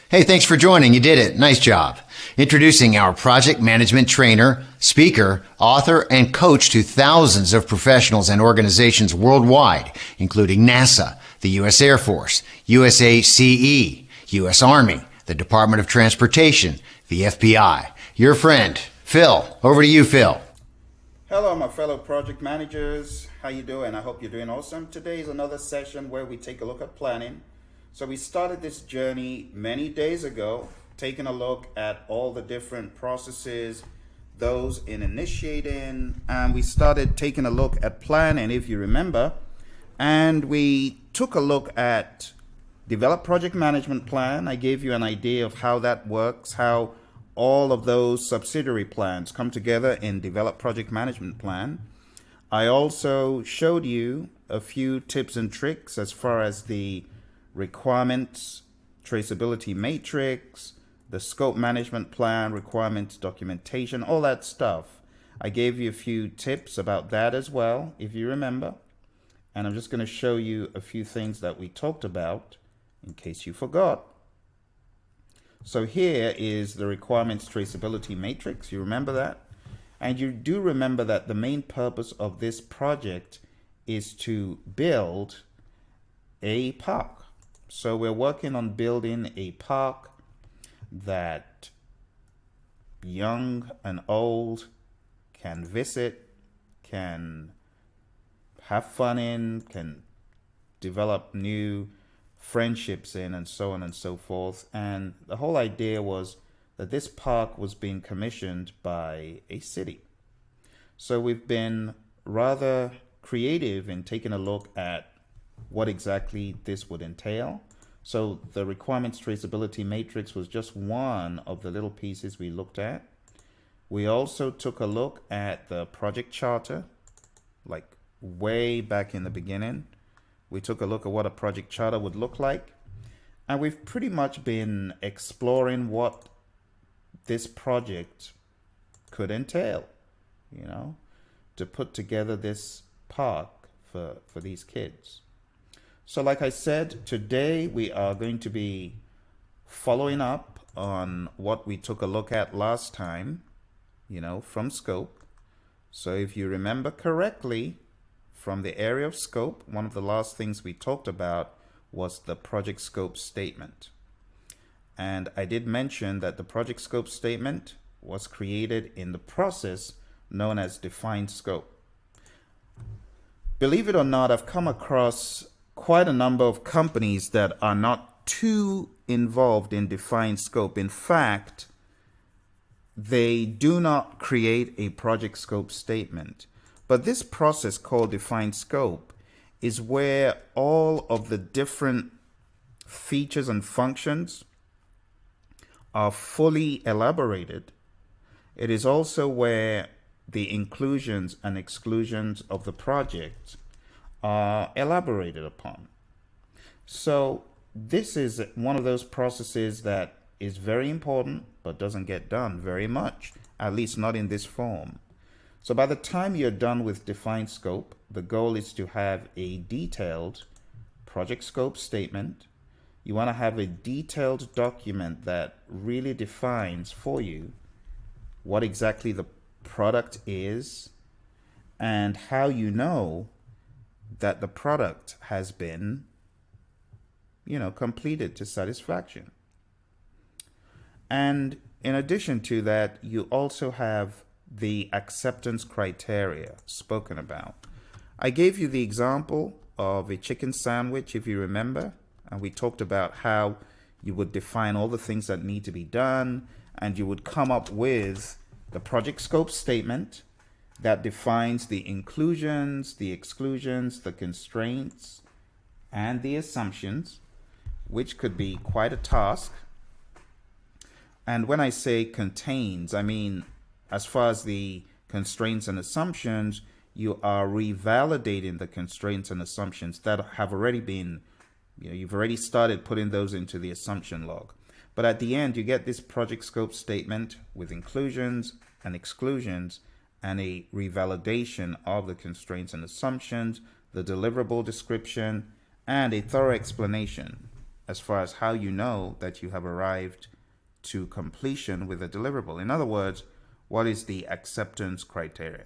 Hey, thanks for joining. You did it. Nice job. Introducing our project management trainer, speaker, author, and coach to thousands of professionals and organizations worldwide, including NASA, the U.S. Air Force, USACE, U.S. Army, the Department of Transportation, the FBI. Your friend, Phil. Over to you, Phil. Hello, my fellow project managers. How you doing? I hope you're doing awesome. Today is another session where we take a look at planning. So we started this journey many days ago, taking a look at all the different processes, those in initiating, and we started taking a look at planning, if you remember, and we took a look at develop project management plan. I gave you an idea of how that works, how all of those subsidiary plans come together in develop project management plan. I also showed you a few tips and tricks as far as the requirements, traceability matrix, the scope management plan, requirements documentation, all that stuff. I gave you a few tips about that as well, if you remember. And I'm just going to show you a few things that we talked about in case you forgot. So here is the requirements traceability matrix. You remember that? And you do remember that the main purpose of this project is to build a park. So we're working on building a park that young and old can visit, can have fun in, can develop new friendships in, and so on and so forth. And the whole idea was that this park was being commissioned by a city. So we've been rather creative in taking a look at what exactly this would entail. So the requirements traceability matrix was just one of the little pieces we looked at. We also took a look at the project charter, like way back in the beginning. We took a look at what a project charter would look like. And we've pretty much been exploring what this project could entail, to put together this park for these kids. So like I said, today we are going to be following up on what we took a look at last time, from scope. So if you remember correctly, from the area of scope, one of the last things we talked about was the project scope statement. And I did mention that the project scope statement was created in the process known as defined scope. Believe it or not, I've come across quite a number of companies that are not too involved in defined scope. In fact, they do not create a project scope statement. But this process called defined scope is where all of the different features and functions are fully elaborated. It is also where the inclusions and exclusions of the project are elaborated upon. So this is one of those processes that is very important but doesn't get done very much, at least not in this form. So by the time you're done with defined scope, the goal is to have a detailed project scope statement. You want to have a detailed document that really defines for you what exactly the product is and how you know that the product has been, completed to satisfaction. And in addition to that, you also have the acceptance criteria spoken about. I gave you the example of a chicken sandwich, if you remember, and we talked about how you would define all the things that need to be done, and you would come up with the project scope statement that defines the inclusions, the exclusions, the constraints, and the assumptions, which could be quite a task. And when I say contains, I mean, as far as the constraints and assumptions, you are revalidating the constraints and assumptions that have already been, you've already started putting those into the assumption log. But at the end, you get this project scope statement with inclusions and exclusions and a revalidation of the constraints and assumptions, the deliverable description, and a thorough explanation as far as how you know that you have arrived to completion with a deliverable. In other words, what is the acceptance criteria?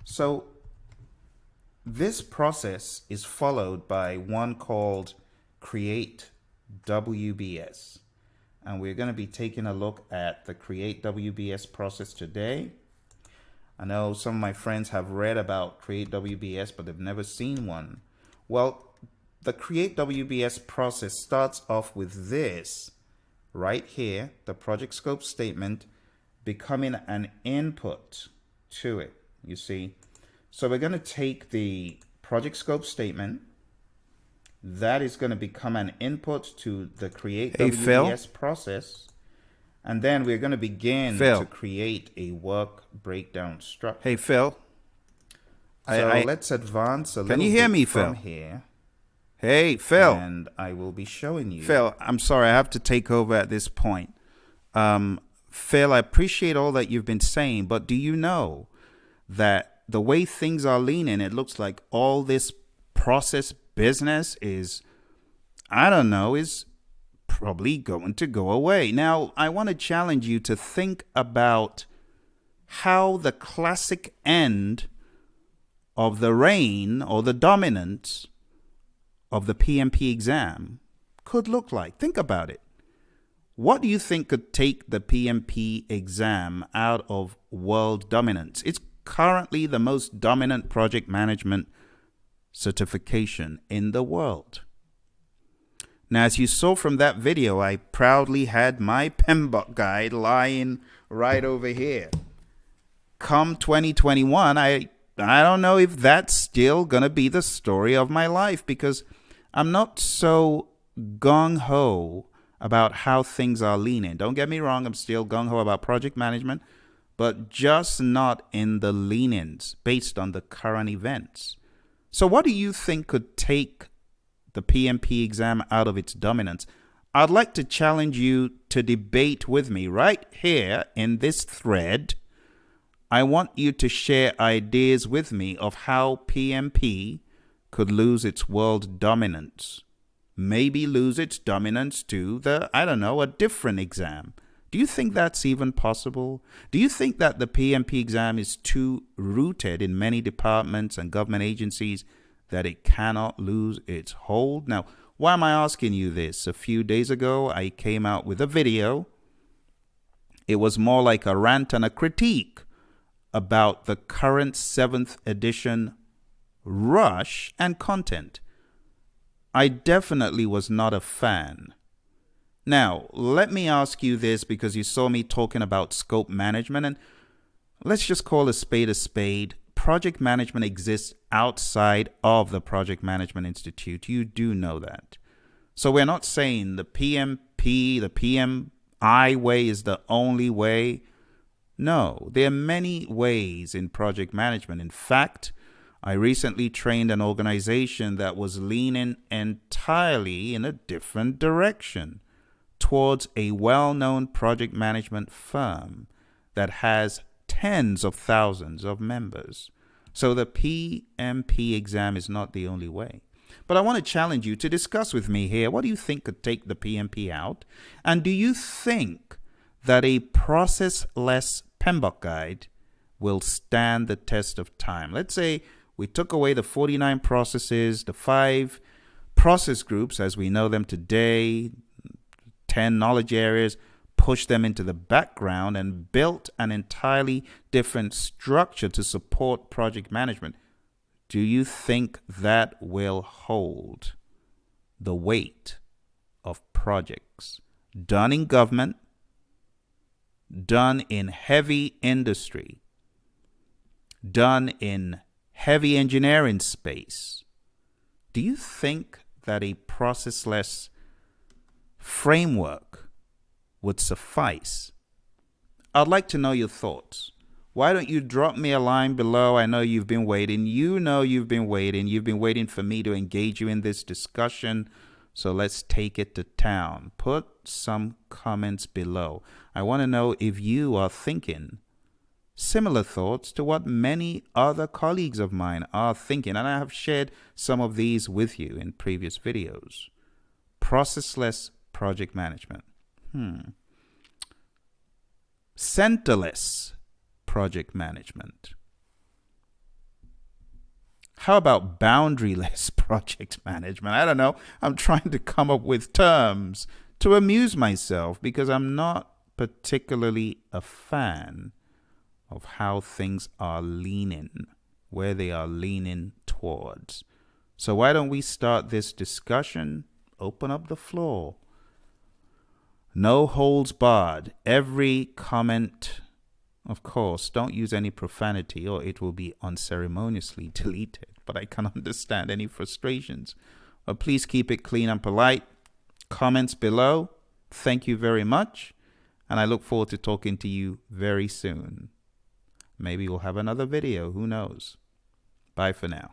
So this process is followed by one called Create WBS. And we're going to be taking a look at the Create WBS process today. I know some of my friends have read about Create WBS, but they've never seen one. Well, the Create WBS process starts off with this right here, the project scope statement becoming an input to it, you see. So we're going to take the project scope statement. That is going to become an input to the Create WBS process. And then we're going to begin to create a work breakdown structure. Hey, Phil. So let's advance a little bit. Can you hear me, from Phil? Here. Hey, Phil. And I will be showing you. Phil, I'm sorry. I have to take over at this point. Phil, I appreciate all that you've been saying, but do you know that the way things are leaning, it looks like all this process business is, I don't know, is probably going to go away. Now, I want to challenge you to think about how the classic end of the reign or the dominance of the PMP exam could look like. Think about it. What do you think could take the PMP exam out of world dominance? It's currently the most dominant project management certification in the world. Now, as you saw from that video, I proudly had my PMBOK guide lying right over here. Come 2021, I don't know if that's still going to be the story of my life, because I'm not so gung-ho about how things are leaning. Don't get me wrong, I'm still gung-ho about project management, but just not in the leanings based on the current events. So what do you think could take the PMP exam out of its dominance? I'd like to challenge you to debate with me right here in this thread. I want you to share ideas with me of how PMP could lose its world dominance. Maybe lose its dominance to a different exam. Do you think that's even possible? Do you think that the PMP exam is too rooted in many departments and government agencies that it cannot lose its hold? Now, why am I asking you this? A few days ago, I came out with a video. It was more like a rant and a critique about the current 7th edition rush and content. I definitely was not a fan. Now, let me ask you this, because you saw me talking about scope management, and let's just call a spade a spade. Project management exists outside of the Project Management Institute. You do know that. So we're not saying the PMP, the PMI way is the only way. No, there are many ways in project management. In fact, I recently trained an organization that was leaning entirely in a different direction towards a well-known project management firm that has tens of thousands of members. So the PMP exam is not the only way. But I want to challenge you to discuss with me here. What do you think could take the PMP out? And do you think that a process-less PMBOK guide will stand the test of time? Let's say we took away the 49 processes, the 5 process groups as we know them today, 10 knowledge areas, push them into the background and built an entirely different structure to support project management. Do you think that will hold the weight of projects done in government, done in heavy industry, done in heavy engineering space? Do you think that a processless framework would suffice? I'd like to know your thoughts. Why don't you drop me a line below? I know you've been waiting. You know you've been waiting. You've been waiting for me to engage you in this discussion. So let's take it to town. Put some comments below. I want to know if you are thinking similar thoughts to what many other colleagues of mine are thinking. And I have shared some of these with you in previous videos. Processless project management. Centerless project management. How about boundaryless project management? I don't know. I'm trying to come up with terms to amuse myself because I'm not particularly a fan of how things are leaning, where they are leaning towards. So why don't we start this discussion? Open up the floor. No holds barred. Every comment, of course, don't use any profanity or it will be unceremoniously deleted. But I can understand any frustrations. But please keep it clean and polite. Comments below. Thank you very much. And I look forward to talking to you very soon. Maybe we'll have another video. Who knows? Bye for now.